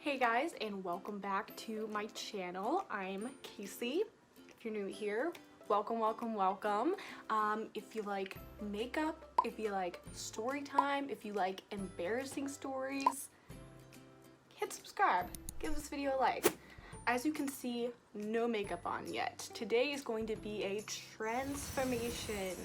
Hey guys, and welcome back to my channel. I'm Casey. If you're new here, welcome. If you like makeup, if you like story time, if you like embarrassing stories, hit subscribe, give this video a like. As you can see, no makeup on yet. Today is going to be a transformation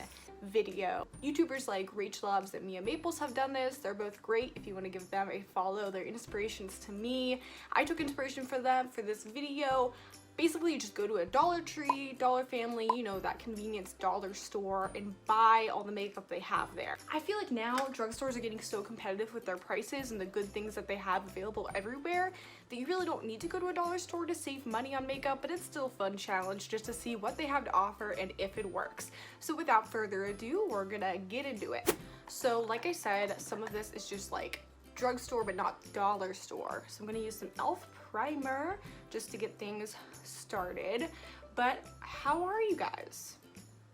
video. YouTubers like Rachel Loves and Mia Maples have done this. They're both great if you want to give them a follow. They're inspirations to me. I took inspiration from them for this video. Basically, you just go to a Dollar Tree, Dollar Family, you know, that convenience dollar store, and buy all the makeup they have there. I feel like now drugstores are getting so competitive with their prices and the good things that they have available everywhere that you really don't need to go to a dollar store to save money on makeup, but it's still a fun challenge just to see what they have to offer and if it works. So without further ado, we're gonna get into it. So like I said, some of this is just like drugstore but not dollar store. So I'm gonna use some e.l.f. primer just to get things started. But how are you guys?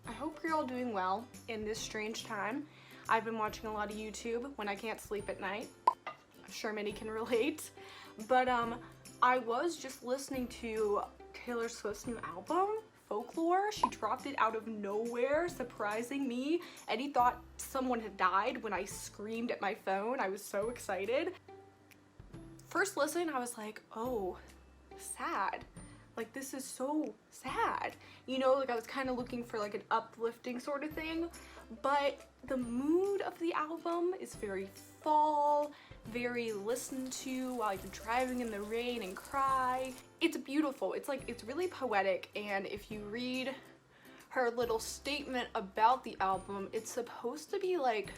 I hope you're all doing well in this strange time. I've been watching a lot of YouTube when I can't sleep at night. I'm sure many can relate. But I was just listening to Taylor Swift's new album, Folklore. She dropped it out of nowhere, surprising me. Eddie thought someone had died when I screamed at my phone. I was so excited. First listen, I was like, oh, sad. Like, this is so sad. You know, like I was kind of looking for like an uplifting sort of thing, but the mood of the album is very fall, very listen to while you're driving in the rain and cry. It's beautiful. It's like, it's really poetic, and if you read her little statement about the album, it's supposed to be like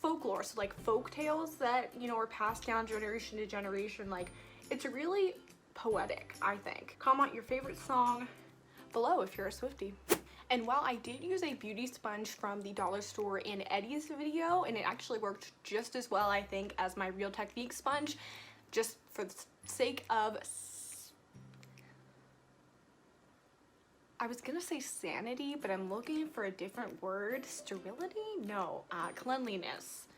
folklore, so like folk tales that, you know, are passed down generation to generation. Like, it's really poetic, I think. Comment your favorite song below if you're a Swiftie. And while I did use a beauty sponge from the dollar store in Eddie's video, and it actually worked just as well, I think, as my Real Technique sponge, just for the sake of, I was gonna say sanity, but I'm looking for a different word. Sterility? No, cleanliness.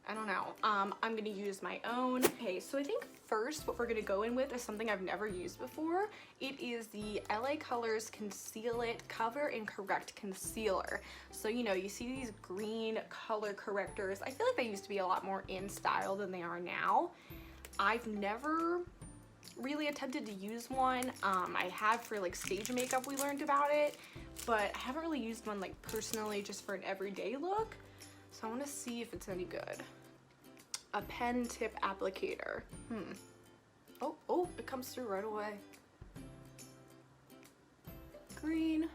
I don't know. I'm gonna use my own. Okay, so I think first what we're gonna go in with is something I've never used before. It is the LA Colors Conceal It Cover and Correct Concealer. So, you know, you see these green color correctors. I feel like they used to be a lot more in style than they are now. I've never really attempted to use one. I have for like stage makeup, we learned about it, but I haven't really used one like personally just for an everyday look. So I want to see if it's any good. A pen tip applicator. Oh, it comes through right away. Green.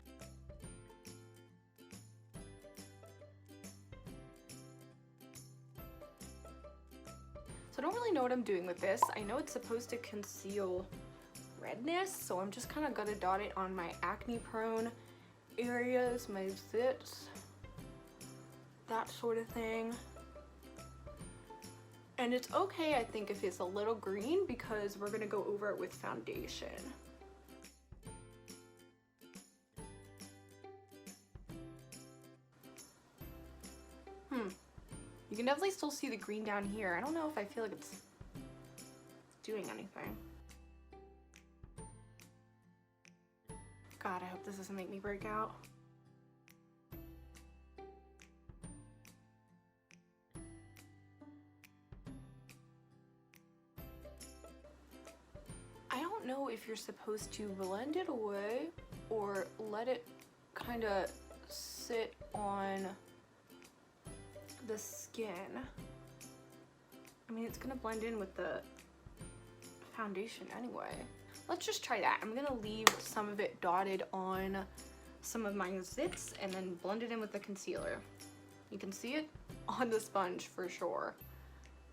So I don't really know what I'm doing with this. I know it's supposed to conceal redness, so I'm just kind of gonna dot it on my acne prone areas, my zits, that sort of thing. And it's okay, I think, if it's a little green, because we're gonna go over it with foundation. You can definitely still see the green down here. I don't know if I feel like it's doing anything. God, I hope this doesn't make me break out. I don't know if you're supposed to blend it away or let it kind of sit on the skin. I mean, it's gonna blend in with the foundation anyway. Let's just try that. I'm gonna leave some of it dotted on some of my zits and then blend it in with the concealer. You can see it on the sponge for sure.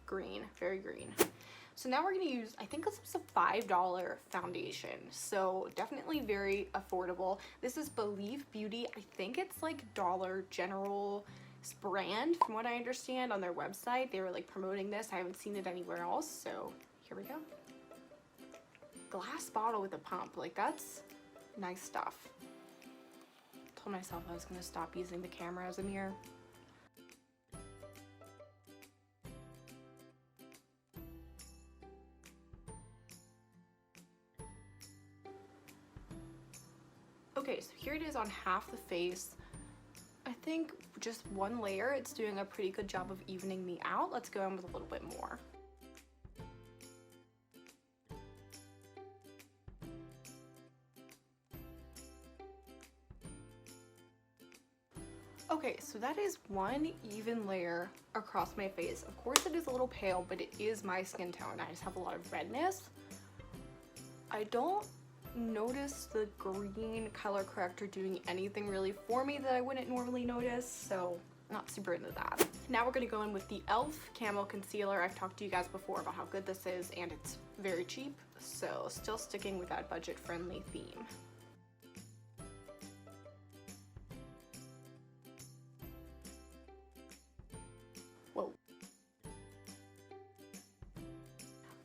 Green, very green. So now we're gonna use, I think this is a $5 foundation, so definitely very affordable. This is Believe Beauty. I think it's like Dollar General brand, from what I understand on their website. They were like promoting this. I haven't seen it anywhere else, so here we go. Glass bottle with a pump, like that's nice stuff. Told myself I was gonna stop using the camera as a mirror. Okay, so here it is on half the face. I think just one layer, it's doing a pretty good job of evening me out. Let's go in with a little bit more. Okay, so that is one even layer across my face. Of course it is a little pale, but it is my skin tone. I just have a lot of redness. I don't notice the green color corrector doing anything really for me that I wouldn't normally notice, so not super into that. Now we're gonna go in with the e.l.f. Camo Concealer. I've talked to you guys before about how good this is, and it's very cheap, so still sticking with that budget-friendly theme. Whoa.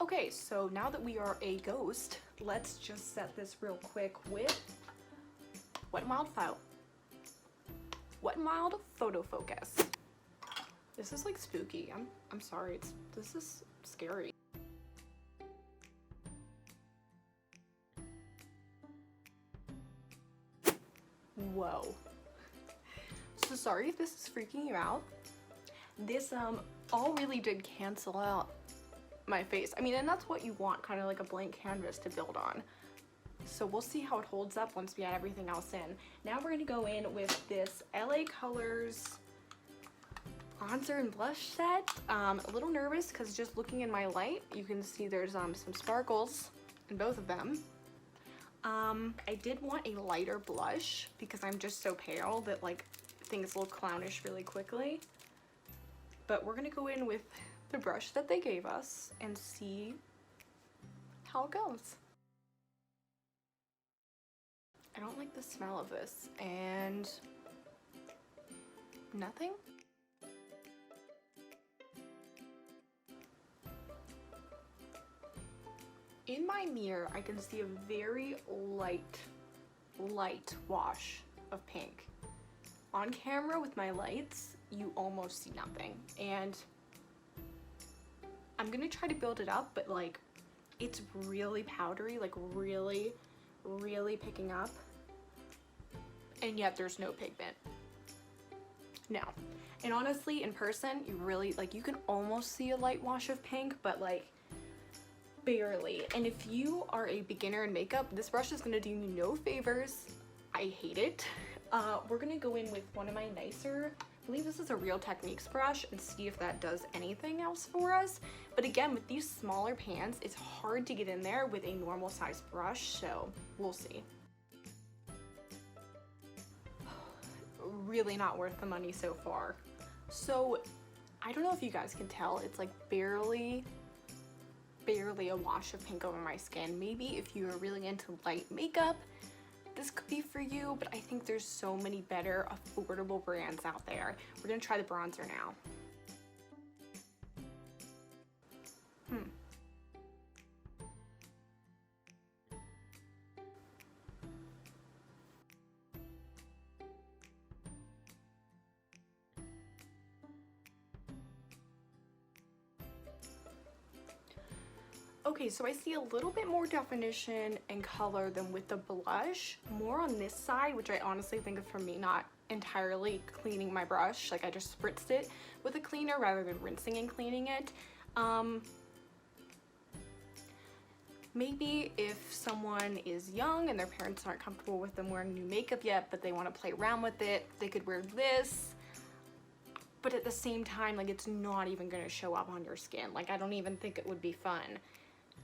Okay, so now that we are a ghost, let's just set this real quick with Wet n Wild Photo Focus. This is like spooky. I'm sorry. This is scary. Whoa. So sorry if this is freaking you out. This all really did cancel out my face. I mean, and that's what you want, kind of like a blank canvas to build on. So we'll see how it holds up once we add everything else in. Now we're gonna go in with this LA Colors bronzer and blush set. A little nervous because just looking in my light, you can see there's some sparkles in both of them. I did want a lighter blush because I'm just so pale that like things look clownish really quickly. But we're gonna go in with the brush that they gave us and see how it goes. I don't like the smell of this, and nothing. In my mirror, I can see a very light wash of pink. On camera with my lights, you almost see nothing, and I'm gonna try to build it up, but like it's really powdery, like really picking up, and yet there's no pigment. No. And honestly, in person, you really like, you can almost see a light wash of pink, but like barely. And if you are a beginner in makeup, this brush is gonna do you no favors. I hate it. We're gonna go in with one of my nicer, I believe this is a Real Techniques brush, and see if that does anything else for us. But again, with these smaller pans, it's hard to get in there with a normal size brush, so we'll see. Really not worth the money so far. So I don't know if you guys can tell, it's like barely a wash of pink over my skin. Maybe if you're really into light makeup, this could be for you, but I think there's so many better affordable brands out there. We're gonna try the bronzer now. Okay, so I see a little bit more definition and color than with the blush. More on this side, which I honestly think is from me not entirely cleaning my brush. Like I just spritzed it with a cleaner rather than rinsing and cleaning it. Maybe if someone is young and their parents aren't comfortable with them wearing new makeup yet, but they want to play around with it, they could wear this. But at the same time, like it's not even going to show up on your skin. Like I don't even think it would be fun.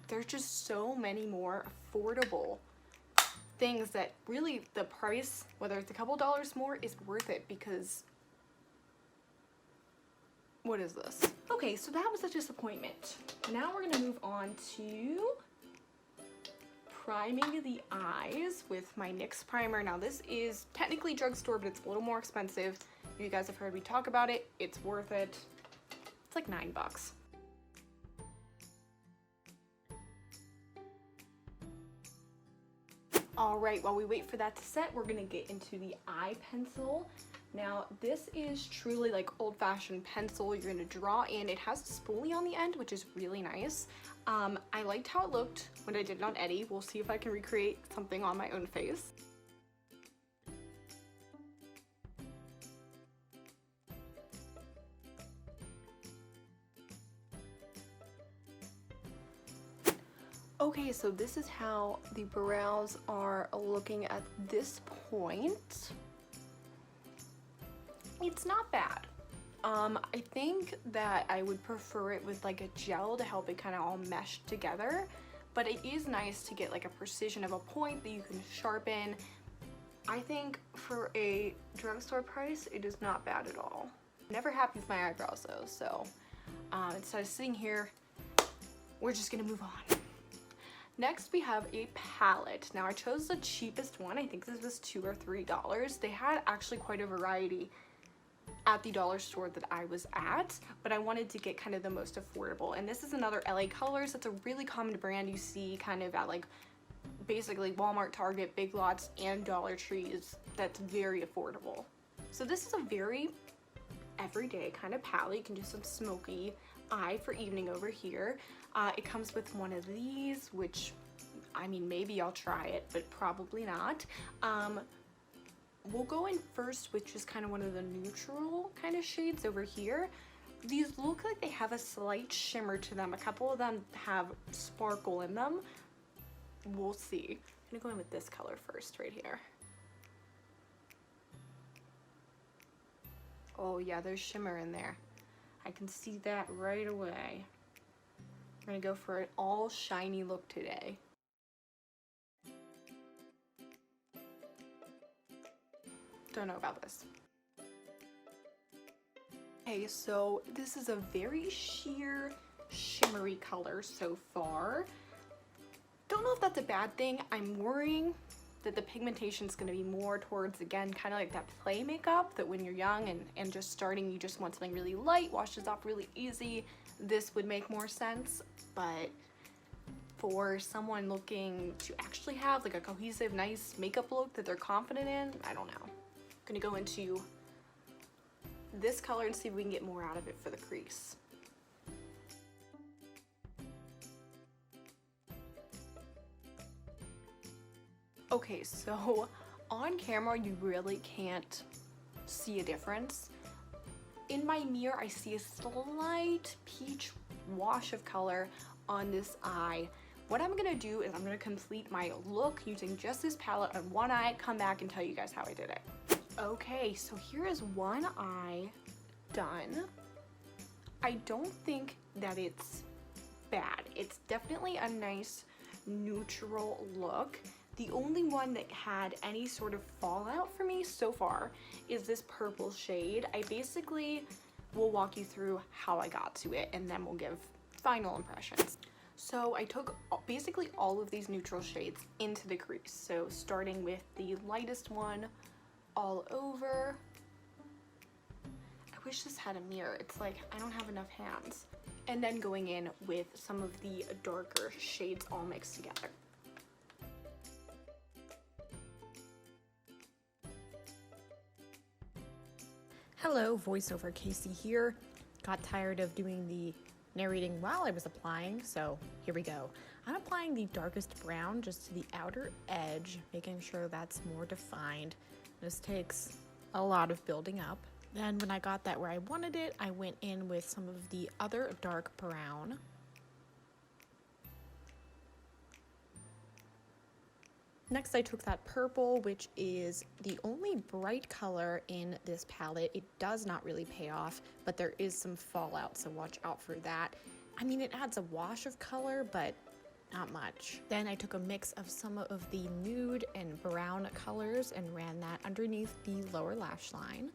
There's just so many more affordable things that really the price, whether it's a couple dollars more, is worth it, because what is this? Okay, so that was a disappointment. Now we're gonna move on to priming the eyes with my NYX primer. Now this is technically drugstore, but it's a little more expensive. You guys have heard me talk about it. It's worth it. It's like $9. All right, while we wait for that to set, we're gonna get into the eye pencil. Now, this is truly like old-fashioned pencil. You're gonna draw in. It has a spoolie on the end, which is really nice. I liked how it looked when I did it on Eddie. We'll see if I can recreate something on my own face. Okay, so this is how the brows are looking at this point. It's not bad. I think that I would prefer it with like a gel to help it kind of all mesh together, but it is nice to get like a precision of a point that you can sharpen. I think for a drugstore price, it is not bad at all. Never happy with my eyebrows though, so instead of sitting here, we're just gonna move on. Next we have a palette. Now I chose the cheapest one. I think this was $2 or $3. They had actually quite a variety at the dollar store that I was at, but I wanted to get kind of the most affordable. And this is another LA Colors. It's a really common brand you see kind of at like basically Walmart, Target, Big Lots, and Dollar Trees. That's very affordable. So this is a very everyday kind of palette. You can do some smoky eye for evening over here. It comes with one of these, which, I mean, maybe I'll try it, but probably not. We'll go in first with just kind of one of the neutral kind of shades over here. These look like they have a slight shimmer to them. A couple of them have sparkle in them. We'll see. I'm gonna go in with this color first right here. Oh yeah, there's shimmer in there. I can see that right away. I'm gonna go for an all shiny look today. Don't know about this. Okay, so this is a very sheer, shimmery color so far. Don't know if that's a bad thing. I'm worrying that the pigmentation is going to be more towards, again, kind of like that play makeup, that when you're young and just starting, you just want something really light, washes off really easy. This would make more sense, but for someone looking to actually have like a cohesive, nice makeup look that they're confident in, I don't know. I'm gonna go into this color and see if we can get more out of it for the crease. Okay, so on camera you really can't see a difference. In my mirror I see a slight peach wash of color on this eye. What I'm gonna do is I'm gonna complete my look using just this palette on one eye, come back and tell you guys how I did it. Okay, so here is one eye done. I don't think that it's bad. It's definitely a nice neutral look. The only one that had any sort of fallout for me so far is this purple shade. I basically will walk you through how I got to it and then we'll give final impressions. So I took basically all of these neutral shades into the crease. So starting with the lightest one all over. I wish this had a mirror. It's like I don't have enough hands. And then going in with some of the darker shades all mixed together. Hello, voiceover Casey here. Got tired of doing the narrating while I was applying, so here we go. I'm applying the darkest brown just to the outer edge, making sure that's more defined. This takes a lot of building up. Then when I got that where I wanted it, I went in with some of the other dark brown. Next I took that purple, which is the only bright color in this palette. It does not really pay off, but there is some fallout, so watch out for that. I mean, it adds a wash of color, but not much. Then I took a mix of some of the nude and brown colors and ran that underneath the lower lash line.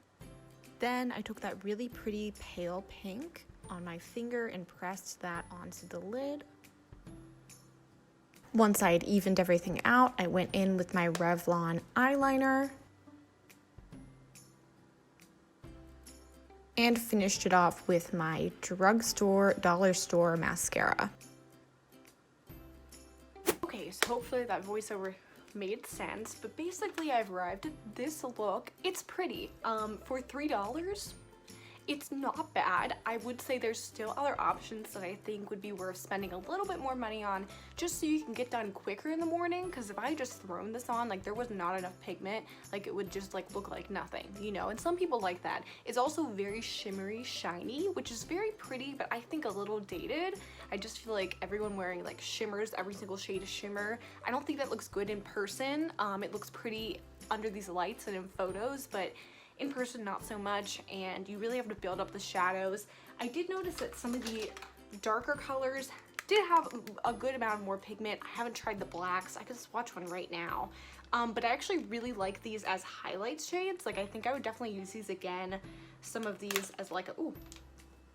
Then I took that really pretty pale pink on my finger and pressed that onto the lid. Once I had evened everything out, I went in with my Revlon eyeliner and finished it off with my drugstore, dollar store mascara. Okay, so hopefully that voiceover made sense, but basically I've arrived at this look. It's pretty. For $3, It's not bad. I would say there's still other options that I think would be worth spending a little bit more money on just so you can get done quicker in the morning, because if I just thrown this on, like there was not enough pigment, like it would just like look like nothing, you know, and some people like that. It's also very shimmery, shiny, which is very pretty, but I think a little dated. I just feel like everyone wearing like shimmers, every single shade of shimmer. I don't think that looks good in person. It looks pretty under these lights and in photos, but in person not so much, and you really have to build up the shadows. I did notice that some of the darker colors did have a good amount more pigment. I haven't tried the blacks. I could swatch one right now. But I actually really like these as highlight shades. Like I think I would definitely use these again. Some of these as like a, ooh,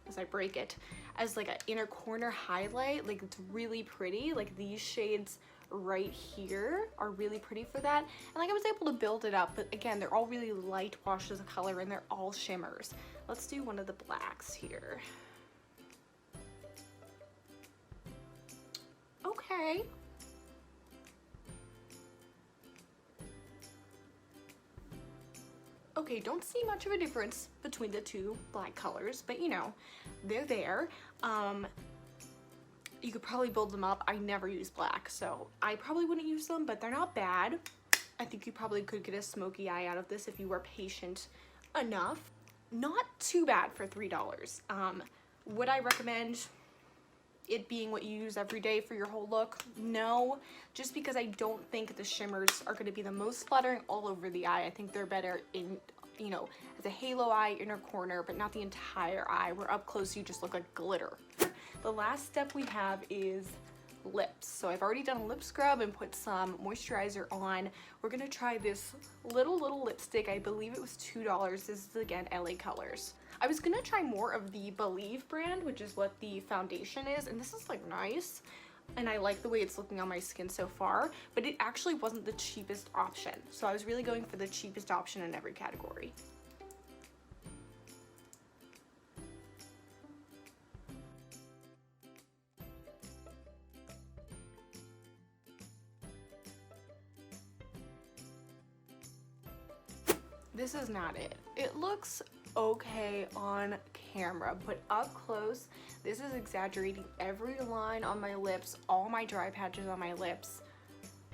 as I break it, as like an inner corner highlight. Like it's really pretty. Like these shades right here are really pretty for that, and like I was able to build it up, but again they're all really light washes of color and they're all shimmers. Let's do one of the blacks here. Okay, okay, don't see much of a difference between the two black colors, but you know, they're there. You could probably build them up. I never use black, so I probably wouldn't use them, but they're not bad. I think you probably could get a smoky eye out of this if you were patient enough. Not too bad for $3. Would I recommend it being what you use every day for your whole look? No, just because I don't think the shimmers are going to be the most flattering all over the eye. I think they're better in, you know, as a halo eye, inner corner, but not the entire eye, where up close you just look like glitter. The last step we have is lips. So I've already done a lip scrub and put some moisturizer on. We're gonna try this little lipstick. I believe it was $2. This is again LA Colors. I was gonna try more of the Believe brand, which is what the foundation is, and this is like nice. And I like the way it's looking on my skin so far, but it actually wasn't the cheapest option. So I was really going for the cheapest option in every category. This is not it. It looks okay on camera, but up close, this is exaggerating every line on my lips, all my dry patches on my lips.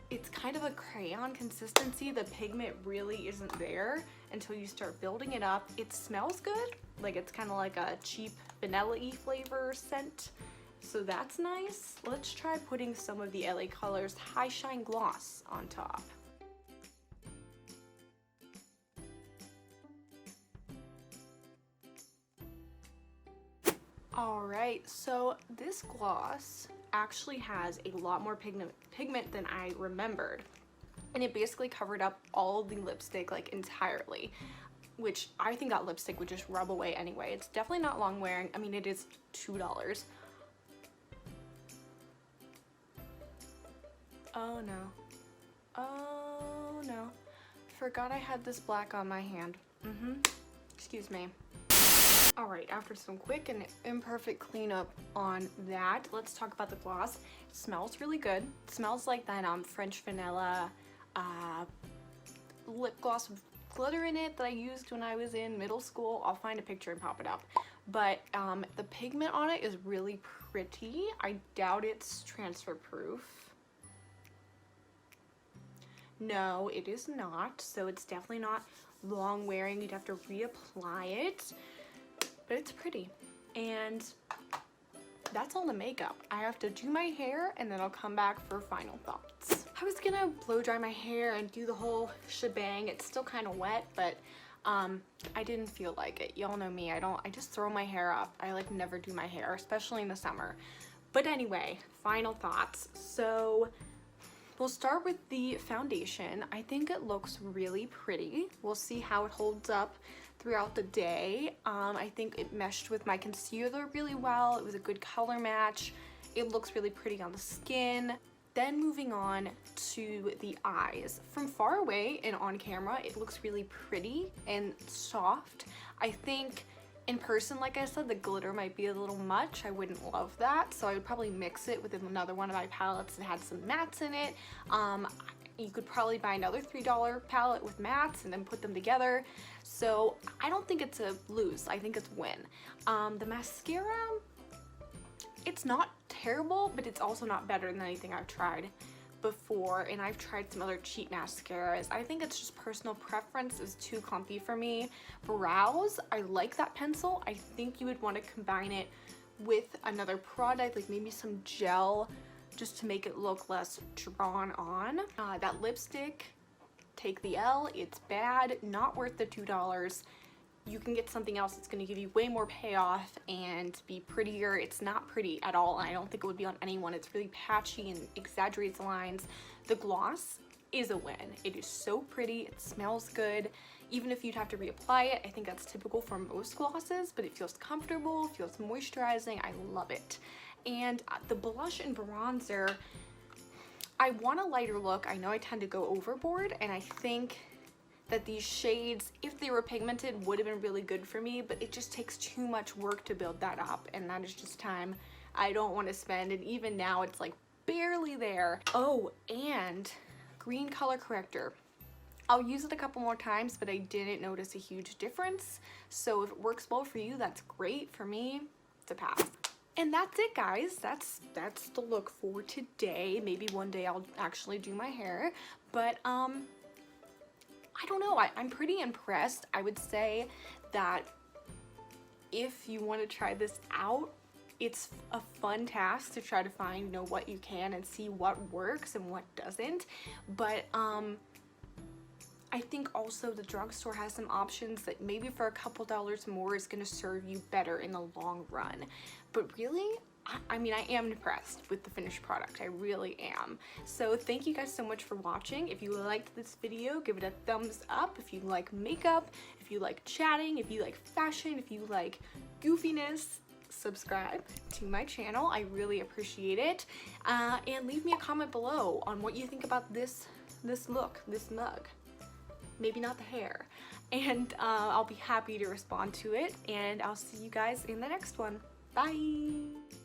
It's kind of a crayon consistency. The pigment really isn't there until you start building it up. It smells good. Like it's kind of like a cheap vanilla-y flavor scent. So that's nice. Let's try putting some of the LA Colors High Shine Gloss on top. Alright, so this gloss actually has a lot more pigment than I remembered. And it basically covered up all the lipstick like entirely, which I think that lipstick would just rub away anyway. It's definitely not long wearing. I mean, it is $2. Oh no. Oh no. Forgot I had this black on my hand. Excuse me. Alright, after some quick and imperfect cleanup on that, let's talk about the gloss. It smells really good. It smells like that French vanilla lip gloss with glitter in it that I used when I was in middle school. I'll find a picture and pop it up. But the pigment on it is really pretty. I doubt it's transfer proof. No, it is not. So it's definitely not long wearing. You'd have to reapply it. But it's pretty, and that's all the makeup. I have to do my hair and then I'll come back for final thoughts. I was gonna blow dry my hair and do the whole shebang. It's still kind of wet, but I didn't feel like it. Y'all know me, I just throw my hair up. I like never do my hair, especially in the summer. But anyway, final thoughts. So we'll start with the foundation. I think it looks really pretty. We'll see how it holds up throughout the day. I think it meshed with my concealer really well. It was a good color match. It looks really pretty on the skin. Then moving on to the eyes. From far away and on camera, it looks really pretty and soft. I think in person, like I said, the glitter might be a little much. I wouldn't love that, so I would probably mix it with another one of my palettes that had some mattes in it. You could probably buy another $3 palette with mattes and then put them together. So I don't think it's a lose, I think it's win. The mascara, it's not terrible, but it's also not better than anything I've tried before, and I've tried some other cheap mascaras. I think it's just personal preference, is too clumpy for me. Brows, I like that pencil. I think you would want to combine it with another product, like maybe some gel, just to make it look less drawn on. That lipstick, take the L, it's bad, not worth the $2. You can get something else that's going to give you way more payoff and be prettier. It's not pretty at all, and I don't think it would be on anyone. It's really patchy and exaggerates the lines. The gloss is a win. It is so pretty, it smells good. Even if you'd have to reapply it, I think that's typical for most glosses, but it feels comfortable, feels moisturizing. I love it. And the blush and bronzer, I want a lighter look. I know I tend to go overboard, and I think that these shades, if they were pigmented, would have been really good for me, but it just takes too much work to build that up, and that is just time I don't want to spend, and even now it's like barely there. Oh, and green color corrector. I'll use it a couple more times, but I didn't notice a huge difference. So if it works well for you, that's great. For me, it's a pass. And that's it, guys. That's the look for today. Maybe one day I'll actually do my hair, but I don't know, I'm pretty impressed. I would say that if you want to try this out, it's a fun task to try to find, you know, what you can and see what works and what doesn't. But I think also the drugstore has some options that maybe for a couple dollars more is going to serve you better in the long run. But really, I mean, I am impressed with the finished product. I really am. So thank you guys so much for watching. If you liked this video, give it a thumbs up. If you like makeup, if you like chatting, if you like fashion, if you like goofiness, subscribe to my channel. I really appreciate it. And leave me a comment below on what you think about this look, this mug. Maybe not the hair. And I'll be happy to respond to it. And I'll see you guys in the next one. Bye!